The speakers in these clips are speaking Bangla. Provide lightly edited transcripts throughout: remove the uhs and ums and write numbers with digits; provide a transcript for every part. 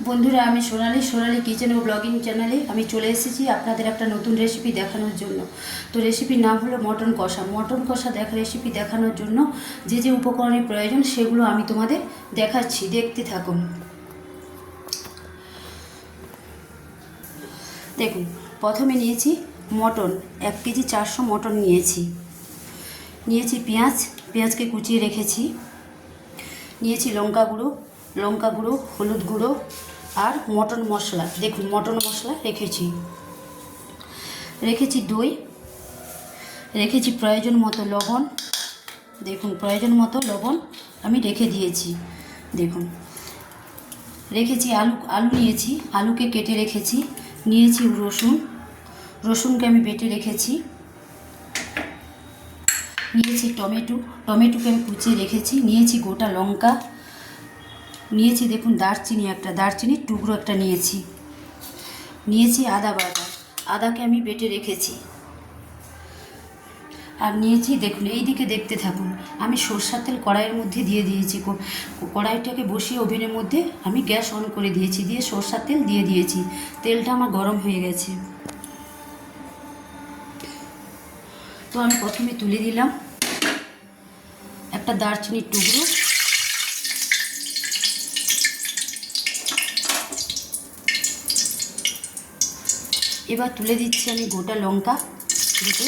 বন্ধুরা, আমি সোনালি কিচেন ও ব্লগিং চ্যানেলে আমি চলে এসেছি আপনাদের একটা নতুন রেসিপি দেখানোর জন্য। তো রেসিপির নাম হলো মটন কষা রেসিপি দেখানোর জন্য যে যে উপকরণের প্রয়োজন সেগুলো আমি তোমাদের দেখাচ্ছি, দেখতে থাকুন। দেখুন, প্রথমে নিয়েছি মটন, 1 কেজি 400 মটন নিয়েছি পেঁয়াজকে কুচিয়ে রেখেছি, নিয়েছি লঙ্কা গুঁড়ো, হলুদ গুঁড়ো আর মটন মশলা। দেখুন, মটন মশলা রেখেছি দই, রেখেছি প্রয়োজন মতো লবণ। দেখুন, প্রয়োজন মতো লবণ আমি রেখে দিয়েছি। দেখুন, রেখেছি আলু নিয়েছি, আলুকে কেটে রেখেছি। নিয়েছি রসুনকে আমি বেটে রেখেছি। নিয়েছি টমেটোকে আমি কুচিয়ে রেখেছি। নিয়েছি গোটা লঙ্কা নিয়েছি। দেখুন, দারচিনির টুকরো একটা নিয়েছি আদা বাটা, আদাকে আমি বেটে রেখেছি। আর নিয়েছি, দেখুন এই দিকে দেখতে থাকুন, আমি সরষের তেল কড়াইয়ের মধ্যে দিয়ে দিয়েছি। কড়াইটাকে বসিয়ে ওভেনের মধ্যে আমি গ্যাস অন করে দিয়েছি, দিয়ে সরষের তেল দিয়ে দিয়েছি। তেলটা আমার গরম হয়ে গেছে। তো আমি প্রথমে তুলে দিলাম একটা দারচিনির টুকরো, এবার তুলে দিচ্ছি আমি গোটা লঙ্কা দুটো।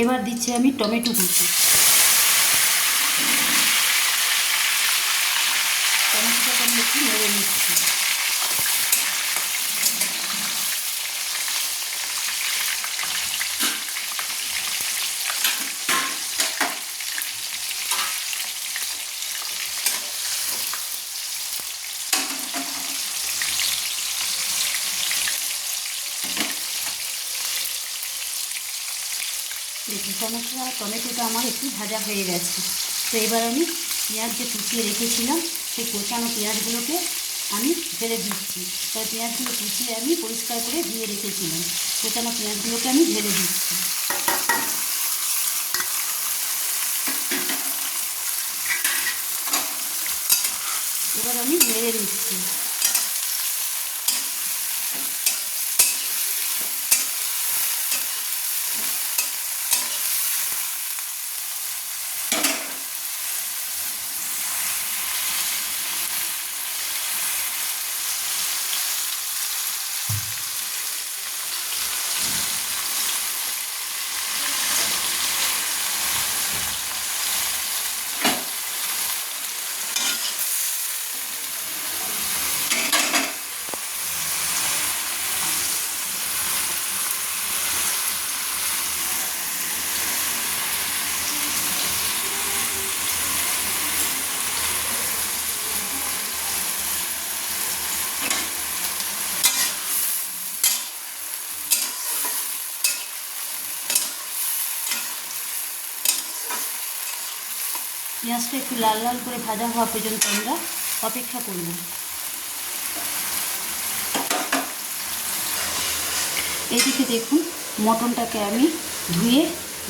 এবার দিচ্ছি আমি টমেটো কুচি। টমেটোটাকে আমি একটু নেড়ে নিচ্ছি। দেখুন, টমেটোটা আমার একটু ভাজা হয়ে গেছে। তো এবার আমি পেঁয়াজ যে কুচিয়ে রেখেছিলাম সেই কোচানো পেঁয়াজগুলোকে আমি ঢেলে দিচ্ছি। তাই পেঁয়াজগুলো কুচিয়ে আমি পরিষ্কার করে ধুয়ে রেখেছিলাম, কোচানো পেঁয়াজগুলোকে আমি ঢেলে দিচ্ছি। এবার আমি নেড়ে নিচ্ছি। পেঁয়াজটা একটু লাল লাল করে ভাজা হওয়া পর্যন্ত আমরা অপেক্ষা করব। এইদিকে দেখুন, মটনটাকে আমি ধুয়ে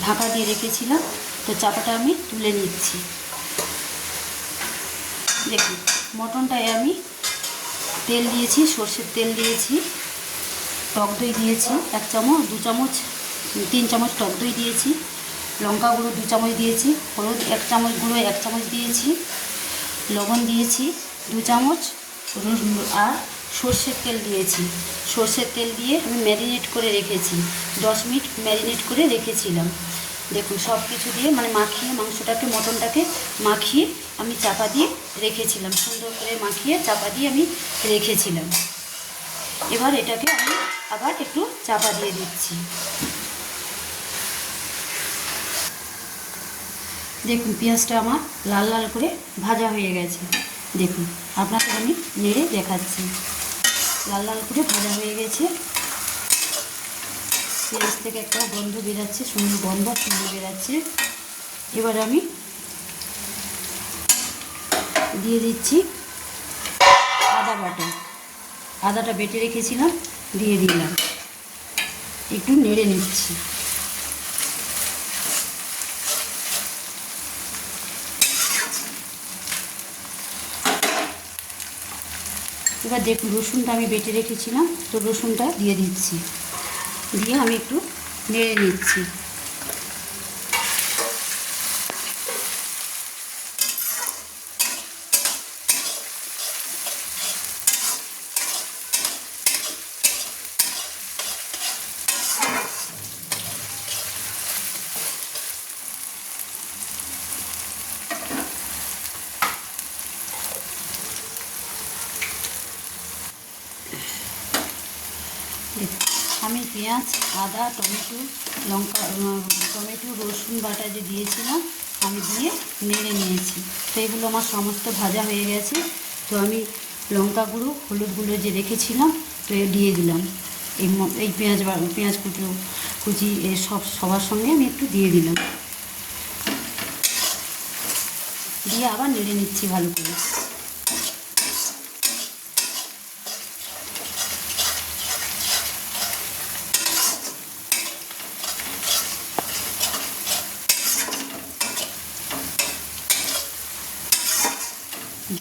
ঢাকা দিয়ে রেখেছিলাম, তো চাপাটা আমি তুলে নিচ্ছি। দেখুন, মটনটায় আমি তেল দিয়েছি, সর্ষের তেল দিয়েছি, টক দই দিয়েছি 1 চামচ, 2 চামচ, 3 চামচ টক দই দিয়েছি, লঙ্কা গুঁড়ো 2 চামচ দিয়েছি, হলুদ 1 চামচ গুঁড়ো 1 চামচ দিয়েছি, লবণ দিয়েছি 2 চামচ, আর সর্ষের তেল দিয়েছি। সর্ষের তেল দিয়ে আমি ম্যারিনেট করে রেখেছি, 10 মিনিট ম্যারিনেট করে রেখেছিলাম। দেখুন, সব কিছু দিয়ে মাখিয়ে মটনটাকে মাখিয়ে আমি চাপা দিয়ে রেখেছিলাম, সুন্দর করে মাখিয়ে চাপা দিয়ে আমি রেখেছিলাম। এবার এটাকে আমি আবার একটু চাপা দিয়ে দিচ্ছি। দেখুন, পেঁয়াজটা আমার লাল লাল করে ভাজা হয়ে গেছে। দেখুন, আপনাকে আমি নেড়ে দেখাচ্ছি, লাল লাল করে ভাজা হয়ে গেছে। পেঁয়াজ থেকে একটা গন্ধ বেরাচ্ছে, সুন্দর বেরাচ্ছে। এবার আমি দিয়ে দিচ্ছি আদা বাটা, আদাটা বেটে রেখেছিলাম, দিয়ে দিলাম। একটু নেড়ে নিচ্ছি। এবার দেখুন রসুনটা আমি বেটে রেখেছিলাম, তো রসুনটা দিয়ে দিচ্ছি, দিয়ে আমি একটু নেড়ে নিচ্ছি। আমি পেঁয়াজ, আদা, টমেটো, লঙ্কা, টমেটো, রসুন বাটা যে দিয়েছিলাম আমি দিয়ে নেড়ে নিয়েছি। তো এগুলো আমার সমস্ত ভাজা হয়ে গেছে। তো আমি লঙ্কা গুঁড়ো, হলুদ গুঁড়ো যে রেখেছিলাম তো দিয়ে দিলাম। এই পেঁয়াজ কুচি সবার সঙ্গে আমি একটু দিয়ে দিলাম, দিয়ে আবার নেড়ে নিচ্ছি ভালো করে।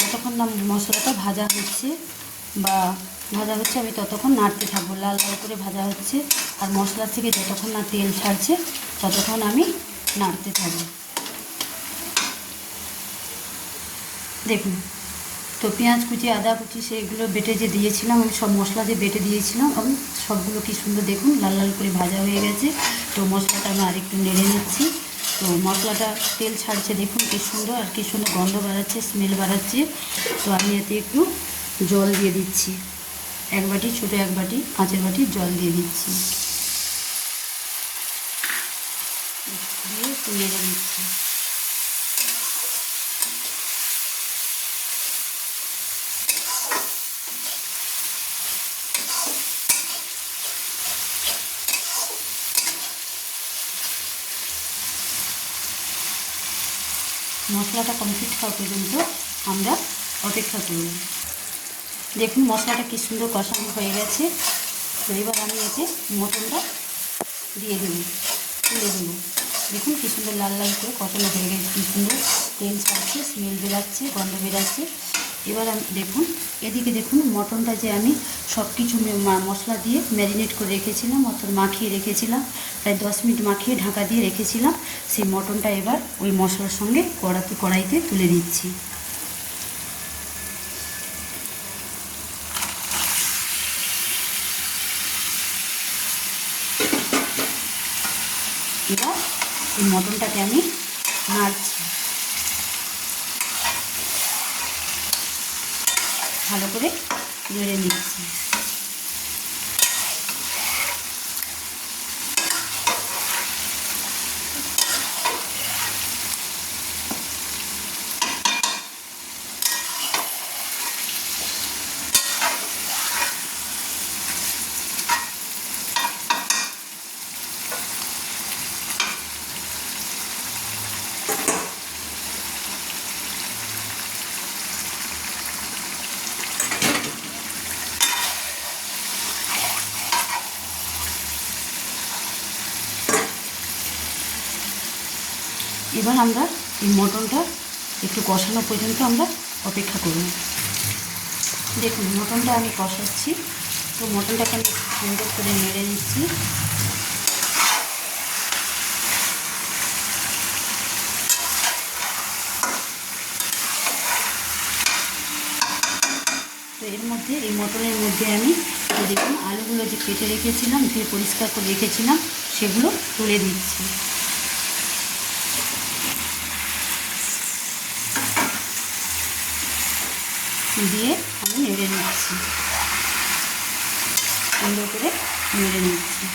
যতক্ষণ না মশলাটা ভাজা হচ্ছে আমি ততক্ষণ নাড়তে থাকবো। লাল লাল করে ভাজা হচ্ছে আর মশলা থেকে যতক্ষণ না তেল ছাড়ছে ততক্ষণ আমি নাড়তে থাকবো। দেখুন, তো পেঁয়াজ কুচি, আদা কুচি সেগুলো বেটে যে দিয়েছিলাম, আমি সব মশলা যে বেটে দিয়েছিলাম আমি সবগুলো কি সুন্দর দেখুন লাল লাল করে ভাজা হয়ে গেছে। তো মশলাটা আমি আরেকটু নেড়ে নিচ্ছি। তো মশলাটা তেল ছাড়ছে দেখুন কি সুন্দর, আর কি সুন্দর গন্ধ বাড়াচ্ছে, স্মেল বাড়াচ্ছে। তো আমি এতে একটু জল দিয়ে দিচ্ছি, এক বাটি, ছোটো এক বাটি, কাঁচের বাটির জল দিয়ে দিচ্ছি, দিয়ে একটু নেড়ে নিচ্ছি। মশলাটা কমপ্লিট হওয়া পর্যন্ত আমরা অপেক্ষা করব। দেখুন মশলাটা কি সুন্দর কষানো হয়ে গেছে। তো এবার আমি এতে মটনটা দিয়ে দেবো, তুলে দেবো। দেখুন কি সুন্দর লাল লাল করে কষানো হয়ে গেছে, কী সুন্দর তেল ছাড়ছে, স্মেল বেরাচ্ছে, গন্ধ বেরাচ্ছে। এবার আমি দেখুন এদিকে দেখুন মটনটা যে আমি সব কিছু মশলা দিয়ে ম্যারিনেট করে রেখেছিলাম, অর্থাৎ মাখিয়ে রেখেছিলাম, প্রায় 10 মিনিট মাখিয়ে ঢাকা দিয়ে রেখেছিলাম। সেই মটনটা এবার ওই মশলার সঙ্গে কড়াইতে তুলে দিচ্ছি। এবার এই মটনটাকে আমি নাড়ছি, ভালো করে নেড়ে নিচ্ছি। এবার আমরা এই মটনটা একটু কষানো পর্যন্ত আমরা অপেক্ষা করব। দেখুন মটনটা আমি কষাচ্ছি, তো মটনটাকে আমি সুন্দর করে নেড়ে নিচ্ছি। তো এর মধ্যে এই মটনের মধ্যে আমি দেখুন আলুগুলো যে কেটে রেখেছিলাম, ধুয়ে পরিষ্কার করে রেখেছিলাম, সেগুলো তুলে দিচ্ছি। দিয়ে আমি নেড়ে নিচ্ছি, সুন্দর করে নেড়ে নিচ্ছি।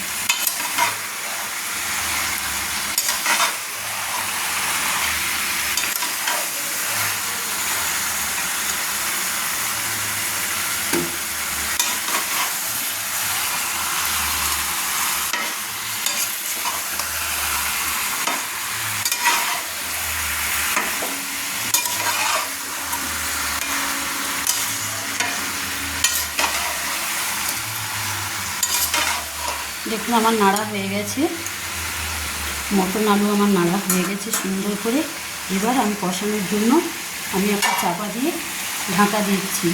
দেখুন আমার নাড়া হয়ে গেছে, মটন আলু আমার নাড়া হয়ে গেছে সুন্দর করে। এবার আমি কষানোর জন্য আমি একটা চাপা দিয়ে ঢাকা দিচ্ছি।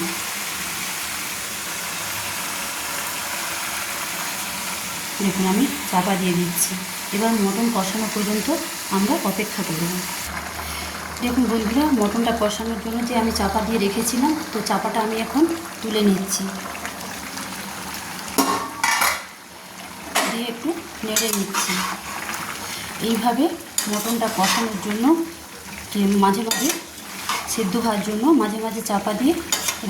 দেখুন আমি চাপা দিয়ে দিচ্ছি। এবার মটন কষানো পর্যন্ত আমরা অপেক্ষা করব। দেখুন বন্ধুরা, মটনটা কষানোর জন্য যে আমি চাপা দিয়ে রেখেছিলাম, তো চাপাটা আমি এখন তুলে নিচ্ছি, দিয়ে একটু নেড়ে নিচ্ছি। এইভাবে মটনটা কষানোর জন্য মাঝে মাঝে সেদ্ধ হওয়ার জন্য মাঝে মাঝে চাপা দিয়ে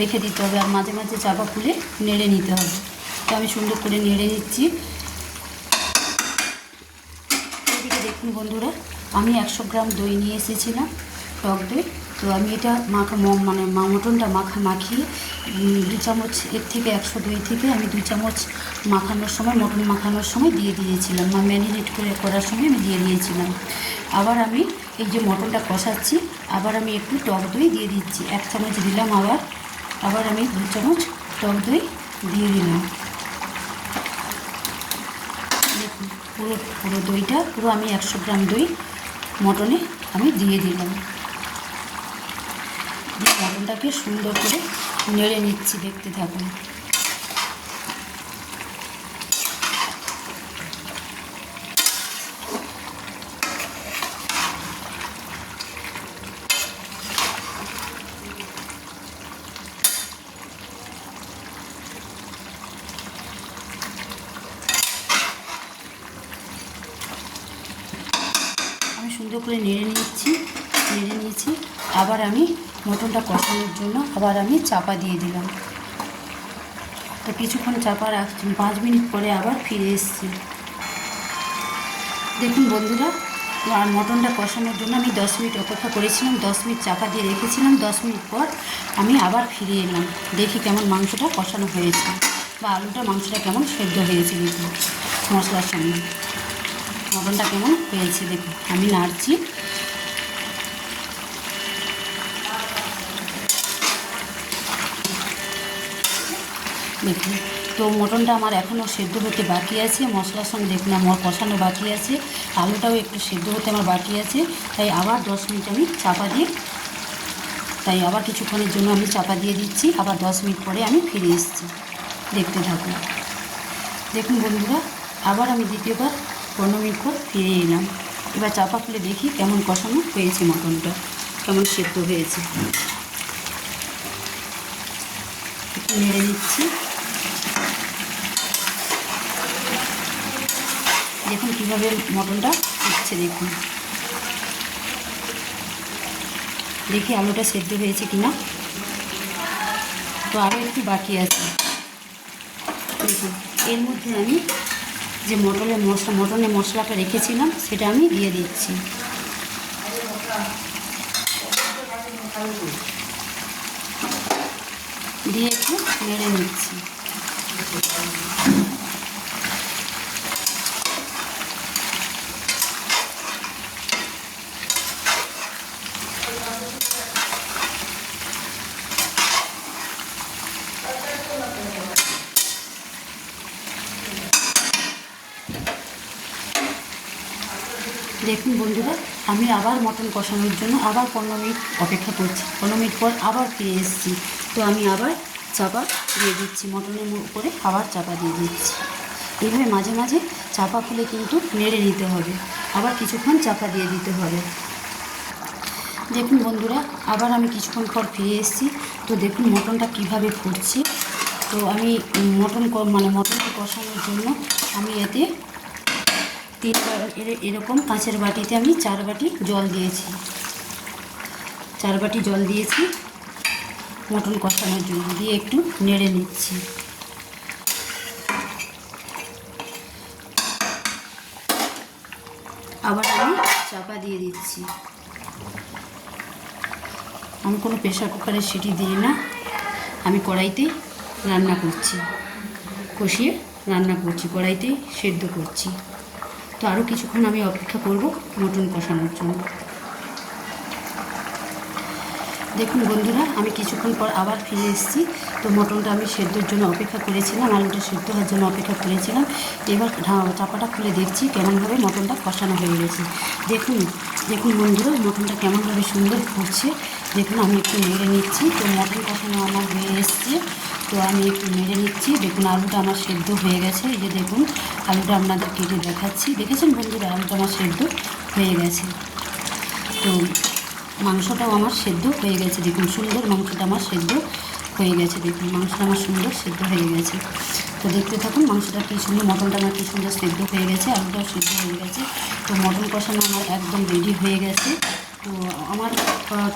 রেখে দিতে হবে, আর মাঝে মাঝে চাপা খুলে নেড়ে নিতে হবে। তো আমি সুন্দর করে নেড়ে নিচ্ছি। এদিকে দেখুন বন্ধুরা, আমি 100 গ্রাম দই নিয়ে এসেছিলাম, টক দই। তো আমি এটা মটনটা মাখিয়ে 2 চামচ, এর থেকে 100 দই থেকে আমি 2 চামচ মাখানোর সময়, মটন মাখানোর সময় দিয়ে দিয়েছিলাম, ম্যারিনেট করার সময় আমি দিয়ে দিয়েছিলাম। আবার আমি এই যে মটনটা কষাচ্ছি, আবার আমি একটু টক দই দিয়ে দিচ্ছি। 1 চামচ দিলাম, আবার আমি 2 চামচ টক দই দিয়ে দিলাম। দেখুন পুরো দইটা পুরো আমি 100 গ্রাম দই মটনে আমি দিয়ে দিলাম। দিয়ে মটনটাকে সুন্দর করে নেড়ে নিচ্ছি, দেখতে থাকুন। আমি সুন্দর করে নেড়ে নিয়েছি। আবার আমি মটনটা কষানোর জন্য আবার আমি চাপা দিয়ে দিলাম। তো কিছুক্ষণ চাপা রাখছি, 5 মিনিট পরে আবার ফিরে এসেছি। দেখুন বন্ধুরা, আর মটনটা কষানোর জন্য আমি 10 মিনিট অপেক্ষা করেছিলাম, 10 মিনিট চাপা দিয়ে রেখেছিলাম। 10 মিনিট পর আমি আবার ফিরে এলাম, দেখি কেমন মাংসটা কষানো হয়েছে বা মাংসটা কেমন সেদ্ধ হয়েছে। দেখুন মশলার সঙ্গে মটনটা কেমন হয়েছে, দেখুন আমি নাড়ছি। দেখুন, তো মটনটা আমার এখনও সেদ্ধ হতে বাকি আছে, মশলার সঙ্গে দেখুন আমার কষানো বাকি আছে, আলুটাও একটু সেদ্ধ হতে আমার বাকি আছে। তাই আবার 10 মিনিট আমি চাপা দিয়ে, তাই আবার কিছুক্ষণের জন্য আমি চাপা দিয়ে দিচ্ছি। আবার 10 মিনিট পরে আমি ফিরে এসেছি, দেখতে থাকুন। দেখুন বন্ধুরা, আবার আমি দ্বিতীয়বার 15 মিনিট পর ফিরে এলাম। এবার চাপা খুলে দেখি কেমন কষানো হয়েছে, মটনটা কেমন সেদ্ধ হয়েছে। একটু নেড়ে নিচ্ছি। দেখুন কীভাবে মটনটা ফুটছে, দেখুন দেখি আলুটা সেদ্ধ হয়েছে কিনা। তো আরও একটু বাকি আছে। দেখুন এর মধ্যে আমি যে মটনের মশলাটা রেখেছিলাম সেটা আমি দিয়ে দিচ্ছি। দিয়ে একটু নেড়ে নিচ্ছি। দেখুন বন্ধুরা, আমি আবার মটন কষানোর জন্য আবার 15 মিনিট অপেক্ষা করছি। 15 মিনিট পর আবার ফিরে এসেছি। তো আমি আবার চাপা দিয়ে দিচ্ছি, মটনের উপরে আবার চাপা দিয়ে দিচ্ছি। এইভাবে মাঝে মাঝে চাপা খুলে কিন্তু নেড়ে নিতে হবে, আবার কিছুক্ষণ চাপা দিয়ে দিতে হবে। দেখুন বন্ধুরা, আবার আমি কিছুক্ষণ পর ফিরে এসেছি। তো দেখুন মটনটা কীভাবে ফুটছে। তো আমি মটনকে কষানোর জন্য আমি এতে এরকম কাঁচের বাটিতে আমি 4 বাটি জল দিয়েছি। 4 বাটি জল দিয়েছি মটন কষানোর জন্য, দিয়ে একটু নেড়ে নিচ্ছি। আবার আমি চাপা দিয়ে দিচ্ছি। আমি কোনো প্রেশার কুকারের সিটি দিই না, আমি কড়াইতেই রান্না করছি, কষিয়ে রান্না করছি, কড়াইতেই সেদ্ধ করছি। তো আরও কিছুক্ষণ আমি অপেক্ষা করব মটন কষানোর জন্য। দেখুন বন্ধুরা, আমি কিছুক্ষণ পর আবার ফিরে এসেছি। তো মটনটা আমি সেদ্ধর জন্য অপেক্ষা করেছিলাম, আলুটা সেদ্ধ হওয়ার জন্য অপেক্ষা করেছিলাম। এবার চাপাটা খুলে দেখছি কেমনভাবে মটনটা কষানো হয়ে গেছে। দেখুন দেখুন বন্ধুরা, মটনটা কেমনভাবে সুন্দর ফুটছে। দেখুন আমি একটু নেড়ে নিচ্ছি। তো মটন কষানো আমার হয়ে এসছে, তো আমি একটু নেড়ে নিচ্ছি। দেখুন আলুটা আমার সেদ্ধ হয়ে গেছে। এই যে দেখুন আলুটা আপনাদের কেটে দেখাচ্ছি। দেখেছেন বন্ধুরা, আলুটা আমার সেদ্ধ হয়ে গেছে। তো মাংসটাও আমার সেদ্ধ হয়ে গেছে। দেখুন সুন্দর মাংসটা আমার সেদ্ধ হয়ে গেছে। দেখুন মাংসটা আমার সুন্দর সেদ্ধ হয়ে গেছে। তো দেখতে থাকুন মাংসটা কী সুন্দর, মটনটা আমার কী সুন্দর সেদ্ধ হয়ে গেছে, আলুটাও সেদ্ধ হয়ে গেছে। তো মটন কষানো আমার একদম রেডি হয়ে গেছে। তো আমার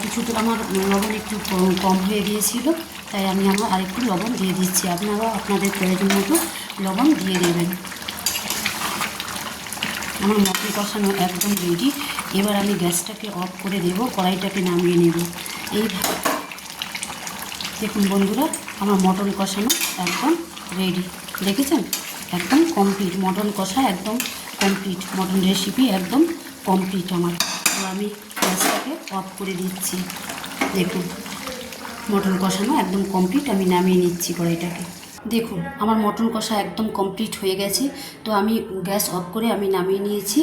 কিছুটা আমার লবণ একটু কম হয়ে গিয়েছিল, তাই আমি আমার আরেকটু লবণ দিয়ে দিচ্ছি। আপনারা আপনাদের প্রয়োজন মতো লবণ দিয়ে দেবেন। আমার মটন কষানো একদম রেডি। এবার আমি গ্যাসটাকে অফ করে দেব, কড়াইটাকে নামিয়ে নেব। এইভাবে দেখুন বন্ধুরা, আমার মটন কষানো একদম রেডি। দেখেছেন, একদম কমপ্লিট মটন কষা, একদম কমপ্লিট মটন রেসিপি, একদম কমপ্লিট আমার। তো আমি গ্যাসটাকে অফ করে দিচ্ছি। দেখুন মটন কষানো একদম কমপ্লিট, আমি নামিয়ে নিচ্ছি কড়াইটাকে। দেখুন আমার মটন কষা একদম কমপ্লিট হয়ে গেছে। তো আমি গ্যাস অফ করে আমি নামিয়ে নিয়েছি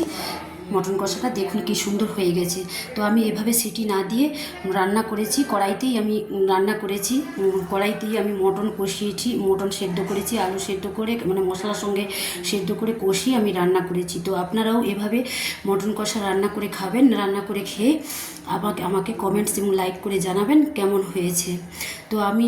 মটন কষাটা। দেখুন কি সুন্দর হয়ে গেছে। তো আমি এভাবে সিটি না দিয়ে রান্না করেছি, কড়াইতেই আমি রান্না করেছি। কড়াইতেই আমি মটন কষিয়েছি, মটন সেদ্ধ করেছি, আলু সেদ্ধ করে মানে মশলার সঙ্গে সেদ্ধ করে কষিয়ে আমি রান্না করেছি। তো আপনারাও এভাবে মটন কষা রান্না করে খাবেন, রান্না করে খেয়ে আমাকে কমেন্টস এবং লাইক করে জানাবেন কেমন হয়েছে। তো আমি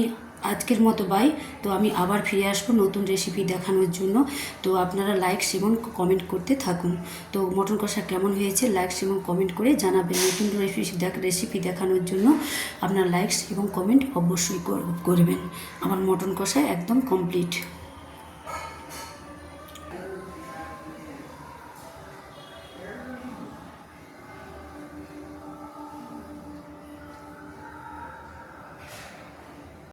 আজকের মতো বাই। তো আমি আবার ফিরে আসবো নতুন রেসিপি দেখানোর জন্য। তো আপনারা লাইক এবং কমেন্ট করতে থাকুন। তো মটন কষা কেমন হয়েছে লাইক এবং কমেন্ট করে জানাবেন। নতুন রেসিপি দেখানোর জন্য আপনারা লাইক এবং কমেন্ট অবশ্যই করবেন। আমার মটন কষা একদম কমপ্লিট।